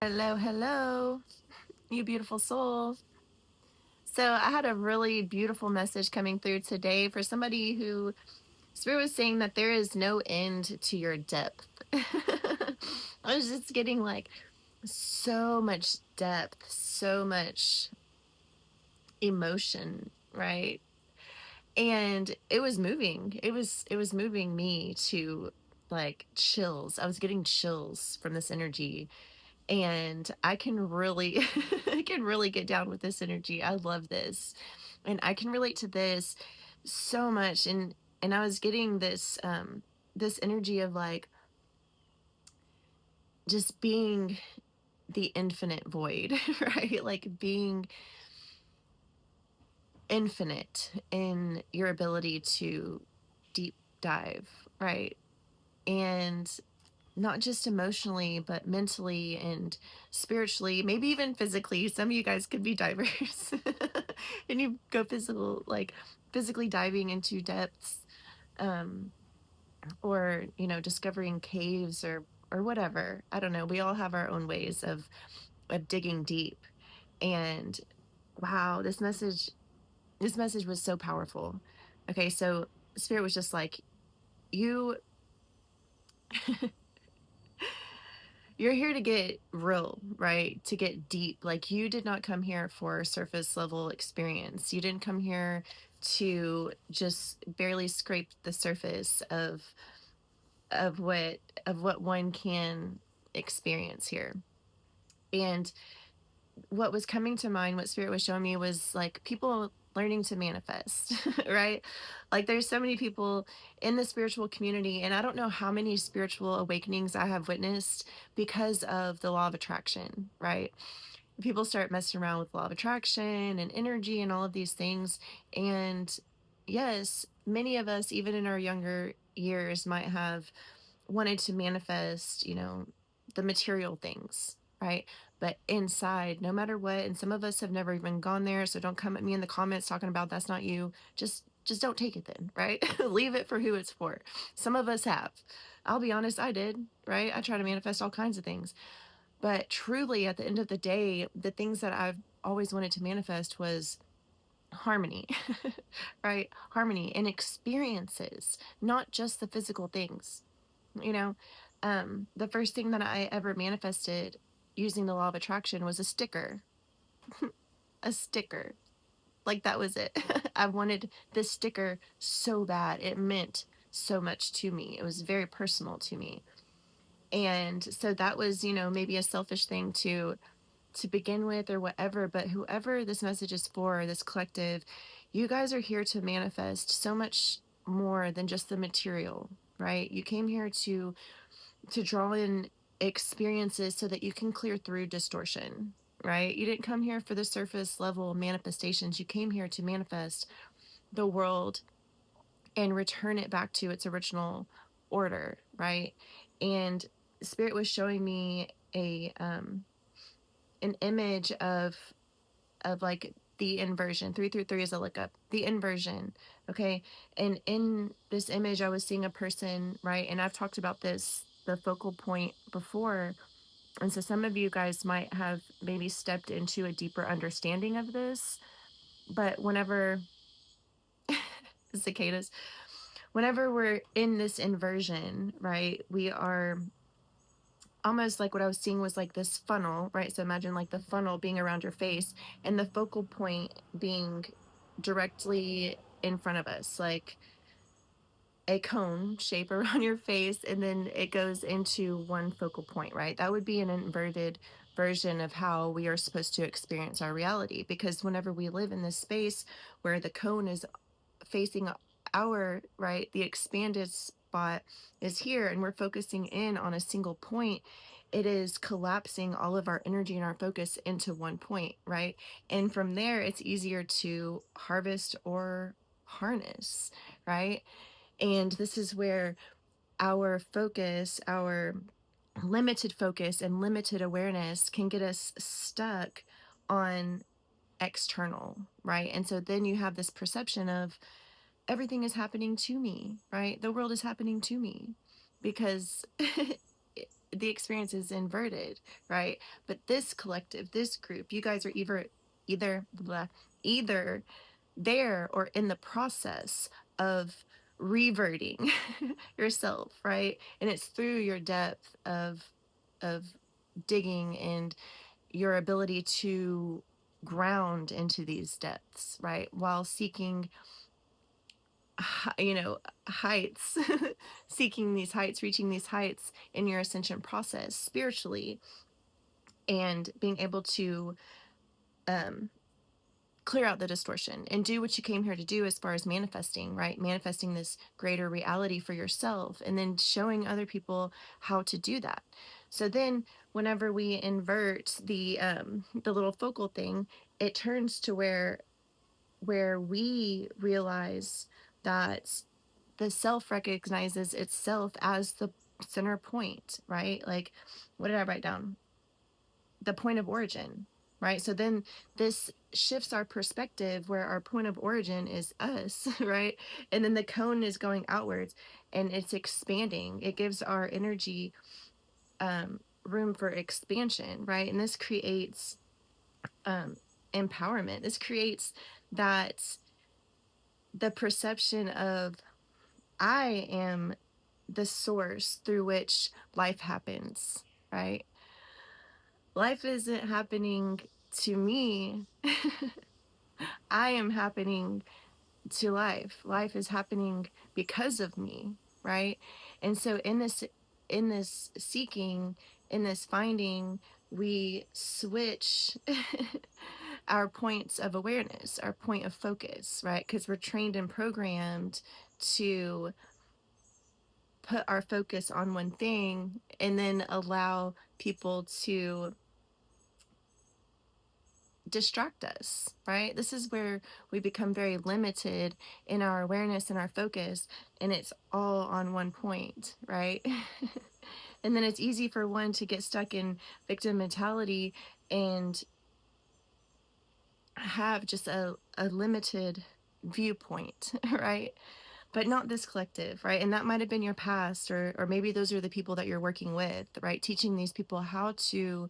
Hello, hello, you beautiful soul. So, I had a really beautiful message coming through today for somebody who Spirit was saying that there is no end to your depth. I was just getting like so much depth, so much emotion, right? And it was moving. It was moving me to like chills. I was getting chills from this energy, and I can really I can really get down with this energy. I love this. And I can relate to this so much. And I was getting this energy of like just being the infinite void, right? Like being infinite in your ability to deep dive, right? And not just emotionally, but mentally and spiritually, maybe even physically. Some of you guys could be divers and you go physical, like physically diving into depths, um, or, discovering caves or whatever. I don't know. We all have our own ways of digging deep. And wow, this message was so powerful. Okay, so Spirit was just like, you you're here to get real, right? To get deep. Like you did not come here for surface level experience. You didn't come here to just barely scrape the surface of what of what one can experience here. And what was coming to mind, what Spirit was showing me was like people learning to manifest, right? Like there's so many people in the spiritual community, and I don't know how many spiritual awakenings I have witnessed because of the law of attraction, right? People start messing around with law of attraction and energy and all of these things. And yes, many of us, even in our younger years, might have wanted to manifest, the material things, right? But inside, no matter what, and some of us have never even gone there, so don't come at me in the comments talking about that's not you. Just don't take it then, right? Leave it for who it's for. Some of us have. I'll be honest, I did, right? I try to manifest all kinds of things. But truly at the end of the day, the things that I've always wanted to manifest was harmony, right? Harmony and experiences, not just the physical things. You know, the first thing that I ever manifested using the law of attraction was a sticker. A sticker. Like that was it. I wanted this sticker so bad. It meant so much to me. It was very personal to me. And so that was, maybe a selfish thing to begin with or whatever, but whoever this message is for, this collective, you guys are here to manifest so much more than just the material, right? You came here to draw in experiences so that you can clear through distortion, right? You didn't come here for the surface level manifestations. You came here to manifest the world and return it back to its original order, right? And Spirit was showing me an image of like the inversion. 333 is a lookup. The inversion. Okay. And in this image, I was seeing a person, right? And I've talked about this, the focal point before. And so some of you guys might have maybe stepped into a deeper understanding of this. But whenever the cicadas, whenever we're in this inversion, right, we are almost like what I was seeing was like this funnel, right? So imagine like the funnel being around your face and the focal point being directly in front of us, like a cone shape around your face, and then it goes into one focal point, right? That would be an inverted version of how we are supposed to experience our reality, because whenever we live in this space where the cone is facing our right, the expanded spot is here, and we're focusing in on a single point, it is collapsing all of our energy and our focus into one point, right? And from there it's easier to harvest or harness, right? And this is where our focus, our limited focus and limited awareness can get us stuck on external, right? And so then you have this perception of everything is happening to me, right? The world is happening to me because the experience is inverted, right? But this collective, this group, you guys are either blah, either there or in the process of reverting yourself, right? And it's through your depth of digging and your ability to ground into these depths, right? While seeking, you know, heights, seeking these heights, reaching these heights in your ascension process spiritually, and being able to um, clear out the distortion and do what you came here to do as far as manifesting, right? Manifesting this greater reality for yourself and then showing other people how to do that. So then whenever we invert the little focal thing, it turns to where we realize that the self recognizes itself as the center point, right? Like, what did I write down? The point of origin, right? So then this shifts our perspective where our point of origin is us, right? And then the cone is going outwards and it's expanding. It gives our energy room for expansion, right? And this creates empowerment. This creates that the perception of I am the source through which life happens, right? Life isn't happening to me. I am happening to life. Life is happening because of me, right? And so in this seeking, in this finding, we switch our points of awareness, our point of focus, right? Because we're trained and programmed to put our focus on one thing and then allow people to distract us, right? This is where we become very limited in our awareness and our focus, and it's all on one point, right? And then it's easy for one to get stuck in victim mentality and have just a limited viewpoint, right? But not this collective, right? And that might have been your past, or maybe those are the people that you're working with, right? Teaching these people how to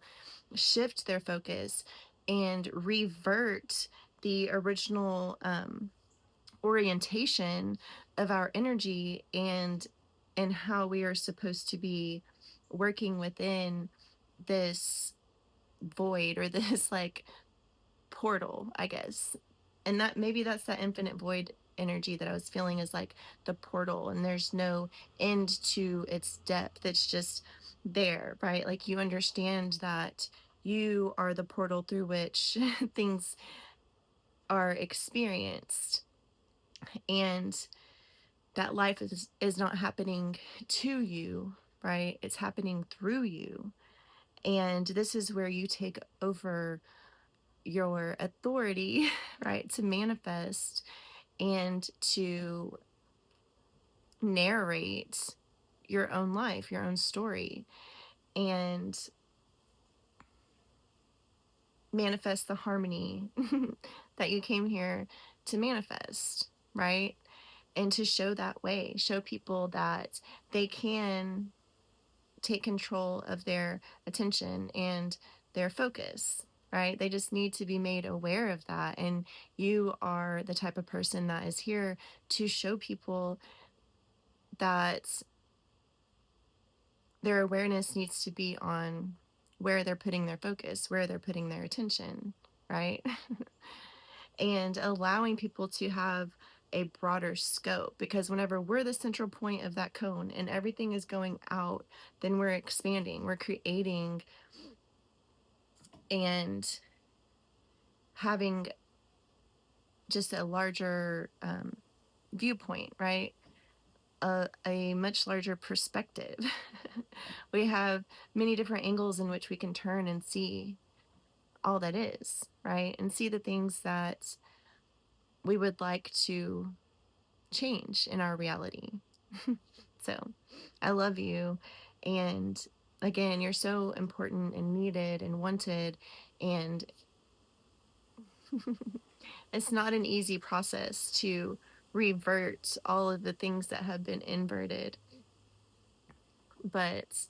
shift their focus and revert the original orientation of our energy and how we are supposed to be working within this void or this like portal, I guess. And that maybe that's that infinite void energy that I was feeling is like the portal, and there's no end to its depth. It's just there, right? Like you understand that you are the portal through which things are experienced, and that life is not happening to you, right? It's happening through you. And this is where you take over your authority, right, to manifest and to narrate your own life, your own story, and manifest the harmony that you came here to manifest, right? And to show that way, show people that they can take control of their attention and their focus, right? They just need to be made aware of that. And you are the type of person that is here to show people that their awareness needs to be on where they're putting their focus, where they're putting their attention, right? And allowing people to have a broader scope, because whenever we're the central point of that cone and everything is going out, then we're expanding, we're creating and having just a larger viewpoint, right? A much larger perspective. We have many different angles in which we can turn and see all that is, right? And see the things that we would like to change in our reality. So I love you. And again, you're so important and needed and wanted. And it's not an easy process to revert all of the things that have been inverted. But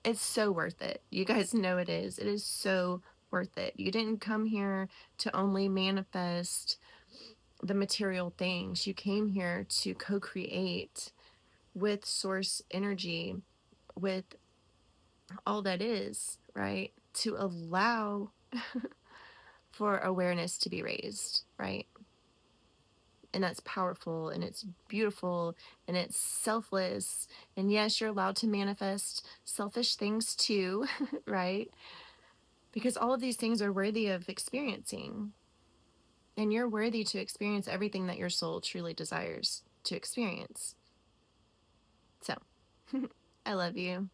It's so worth it. You guys know it is. It is so worth it. You didn't come here to only manifest the material things. You came here to co-create with source energy, with all that is, right? To allow for awareness to be raised, right? And that's powerful and it's beautiful and it's selfless. And yes, you're allowed to manifest selfish things too, right? Because all of these things are worthy of experiencing. And you're worthy to experience everything that your soul truly desires to experience. So, I love you.